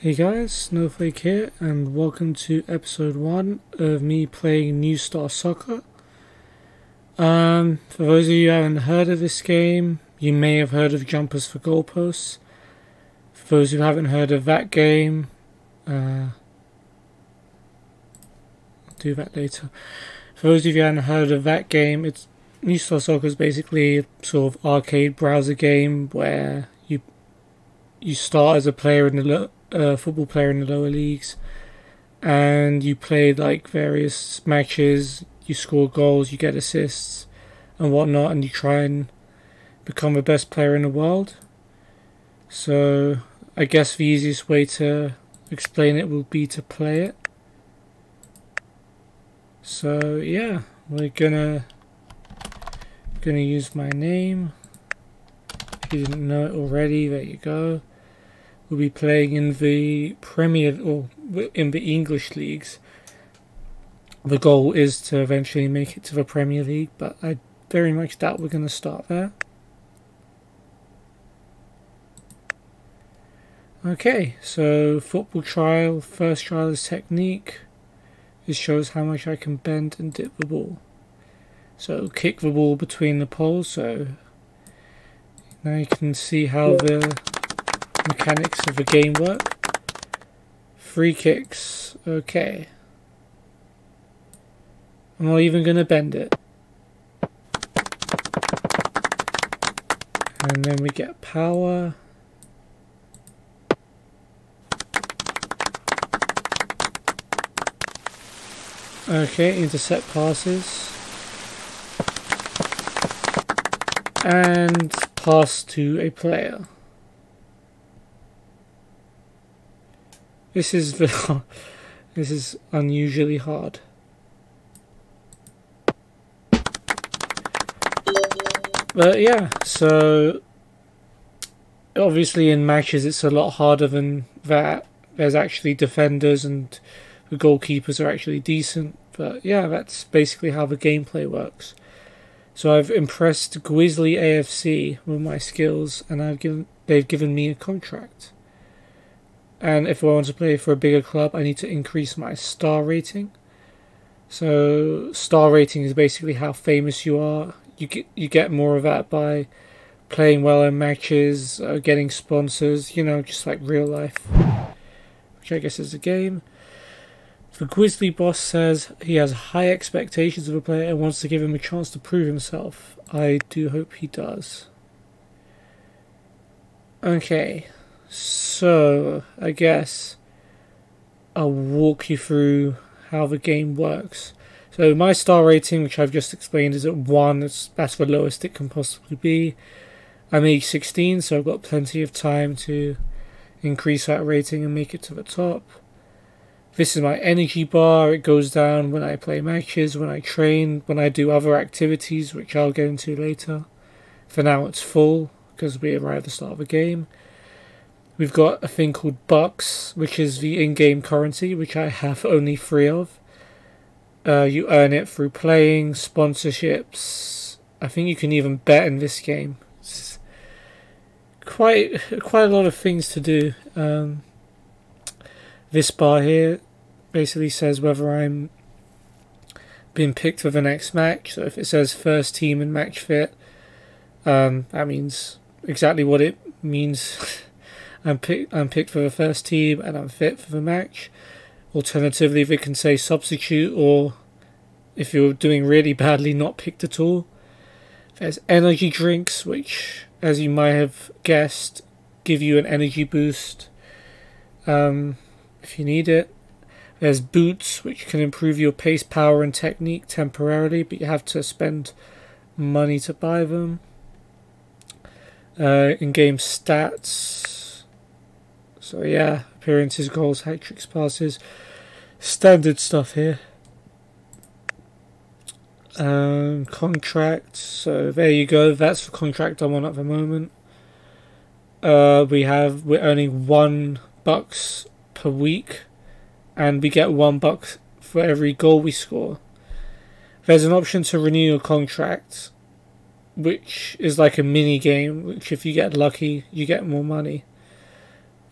Hey guys, Snowflake here, and welcome to episode 1 of me playing New Star Soccer. For those of you who haven't heard of this game, you may have heard of Jumpers for Goalposts. For those who haven't heard of that game, I'll do that later. For those of you who haven't heard of that game, New Star Soccer is basically a sort of arcade browser game where you start as a player in the football player in the lower leagues, and you play like various matches. You score goals, you get assists, and whatnot, and you try and become the best player in the world. So I guess the easiest way to explain it will be to play it. So yeah, we're gonna use my name. If you didn't know it already, there you go. We'll be playing in the Premier or in the English leagues. The goal is to eventually make it to the Premier League, but I very much doubt we're going to start there. Okay, so football trial. First trial is technique. This shows how much I can bend and dip the ball. So kick the ball between the poles. So now you can see how the mechanics of the game work. Free kicks, okay. I'm not even going to bend it. And then we get power. Okay, intercept passes. And pass to a player. This is unusually hard. But yeah, so obviously in matches it's a lot harder than that. There's actually defenders and the goalkeepers are actually decent. But yeah, that's basically how the gameplay works. So I've impressed Grizzly AFC with my skills, and they've given me a contract. And if I want to play for a bigger club, I need to increase my star rating. So star rating is basically how famous you are. You get more of that by playing well in matches, getting sponsors, you know, just like real life, which I guess is a game. The Grizzly boss says he has high expectations of a player and wants to give him a chance to prove himself. I do hope he does. Okay. So, I guess I'll walk you through how the game works. So my star rating, which I've just explained, is at 1. That's the lowest it can possibly be. I'm age 16, so I've got plenty of time to increase that rating and make it to the top. This is my energy bar. It goes down when I play matches, when I train, when I do other activities, which I'll get into later. For now it's full, because we arrive at the start of the game. We've got a thing called bucks, which is the in-game currency, which I have only 3 of. You earn it through playing, sponsorships. I think you can even bet in this game. It's quite a lot of things to do. This bar here basically says whether I'm being picked for the next match. So if it says first team and match fit, that means exactly what it means. I'm picked for the first team and I'm fit for the match. Alternatively, they can say substitute, or if you're doing really badly, not picked at all. There's energy drinks, which, as you might have guessed, give you an energy boost if you need it. There's boots, which can improve your pace, power, and technique temporarily, but you have to spend money to buy them. In-game stats. So yeah, appearances, goals, hat-tricks, passes. Standard stuff here. Contract. So there you go. That's the contract I'm on at the moment. We're earning $1 per week, and we get $1 for every goal we score. There's an option to renew your contract, which is like a mini game, which if you get lucky, you get more money.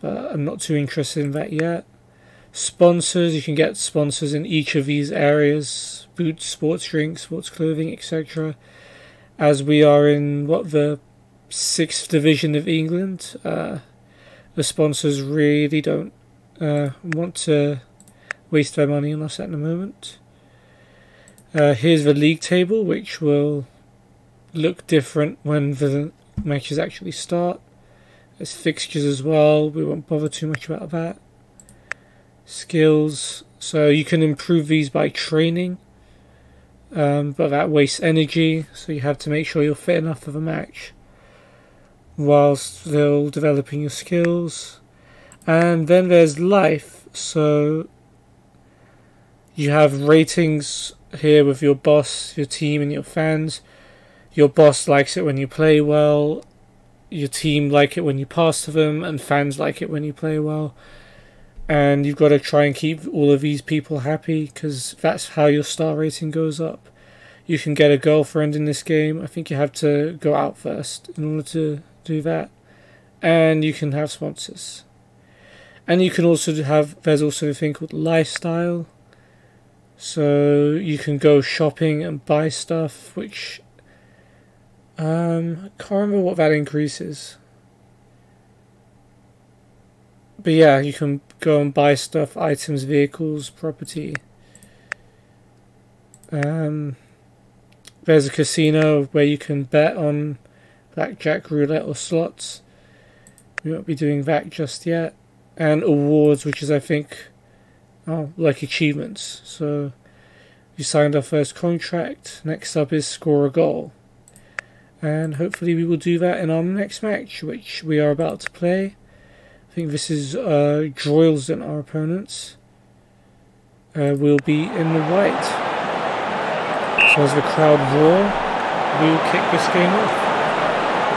but I'm not too interested in that yet. Sponsors, you can get sponsors in each of these areas: boots, sports drinks, sports clothing, etc. As we are in the 6th division of England, the sponsors really don't want to waste their money on us at the moment. Here's the league table, which will look different when the matches actually start. There's fixtures as well, we won't bother too much about that. Skills, so you can improve these by training, but that wastes energy, so you have to make sure you're fit enough for the match whilst still developing your skills. And then there's life, so you have ratings here with your boss, your team and your fans. Your boss likes it when you play well, your team like it when you pass to them, and fans like it when you play well. And you've got to try and keep all of these people happy, because that's how your star rating goes up. You can get a girlfriend in this game. I think you have to go out first in order to do that. And you can have sponsors. And you can also there's also a thing called lifestyle. So you can go shopping and buy stuff, which I can't remember what that increases. But yeah, you can go and buy stuff, items, vehicles, property. There's a casino where you can bet on blackjack, roulette or slots. We won't be doing that just yet. And awards, which is I think like achievements. So we signed our first contract. Next up is score a goal. And hopefully we will do that in our next match, which we are about to play. I think this is Droylsden, our opponents. We'll be in the white. So as the crowd roar, we will kick this game off.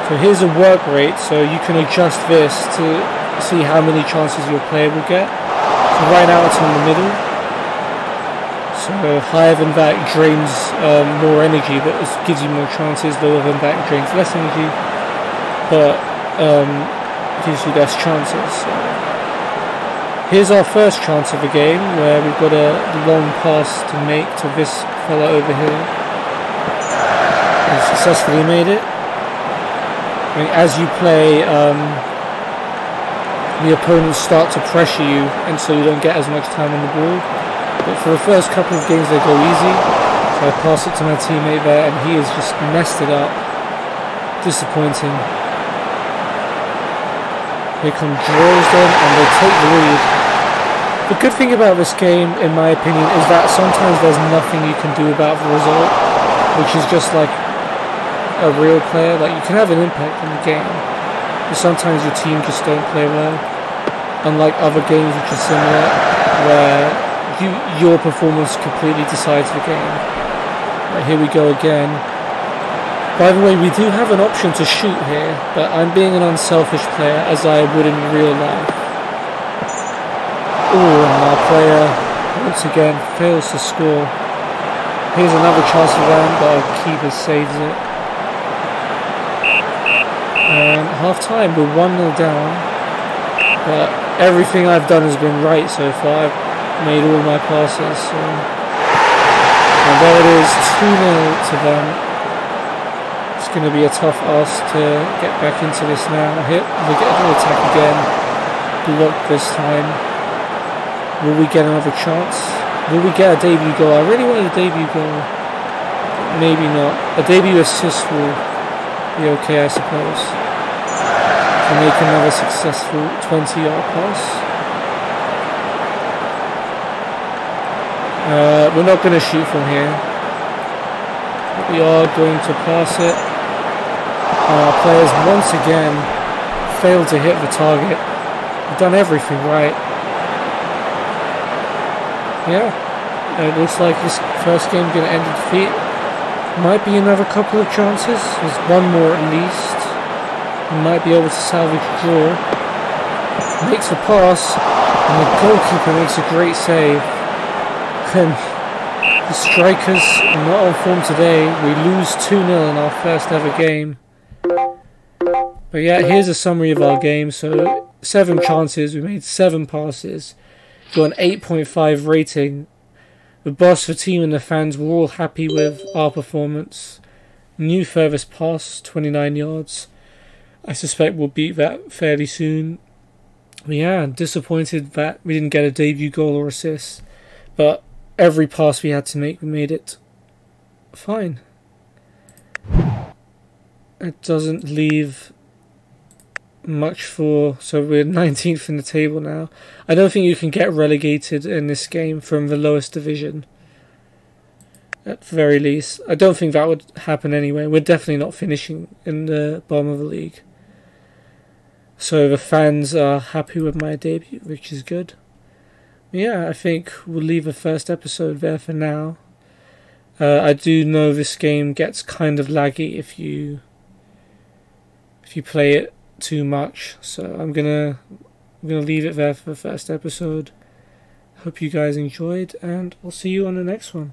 So here's a work rate, so you can adjust this to see how many chances your player will get. So right now it's in the middle. So higher than that drains more energy, but it gives you more chances. Lower than that drains less energy, but gives you less chances. So here's our first chance of the game, where we've got a long pass to make to this fella over here. We successfully made it. I mean, as you play, the opponents start to pressure you, and so you don't get as much time on the ball. But for the first couple of games they go easy, so I pass it to my teammate there, and he has just messed it up. Disappointing. Here come Droylsden, and they take the lead. The good thing about this game, in my opinion, is that sometimes there's nothing you can do about the result, which is just like a real player. Like, you can have an impact on the game, but sometimes your team just don't play well. Unlike other games which are similar, where your performance completely decides the game. Right, here we go again. By the way, we do have an option to shoot here, but I'm being an unselfish player, as I would in real life. Oh, and our player, once again, fails to score. Here's another chance for them, but our keeper saves it. And half-time, we're 1-0 down, but everything I've done has been right so far. I've made all my passes, so... And there it is, 2-0 to them. It's going to be a tough ask to get back into this now. We get an attack again, blocked this time. Will we get another chance? Will we get a debut goal? I really wanted a debut goal. Maybe not. A debut assist will be okay, I suppose. To make another successful 20-yard pass. We're not going to shoot from here. But we are going to pass it. Our players once again failed to hit the target. We've done everything right. Yeah, it looks like this first game is going to end in defeat. Might be another couple of chances. There's one more at least. We might be able to salvage a draw. Makes a pass, and the goalkeeper makes a great save. And the strikers are not on form today. We lose 2-0 in our first ever game. But yeah, here's a summary of our game. So 7 chances, we made 7 passes, got an 8.5 rating. The boss, the team and the fans were all happy with our performance. New furthest pass, 29 yards. I suspect we'll beat that fairly soon. But yeah, disappointed that we didn't get a debut goal or assist. But every pass we had to make, we made it fine. It doesn't leave much for... So we're 19th in the table now. I don't think you can get relegated in this game from the lowest division. At the very least. I don't think that would happen anyway. We're definitely not finishing in the bottom of the league. So the fans are happy with my debut, which is good. Yeah, I think we'll leave the first episode there for now. I do know this game gets kind of laggy if you play it too much, so I'm gonna leave it there for the first episode. Hope you guys enjoyed, and I'll see you on the next one.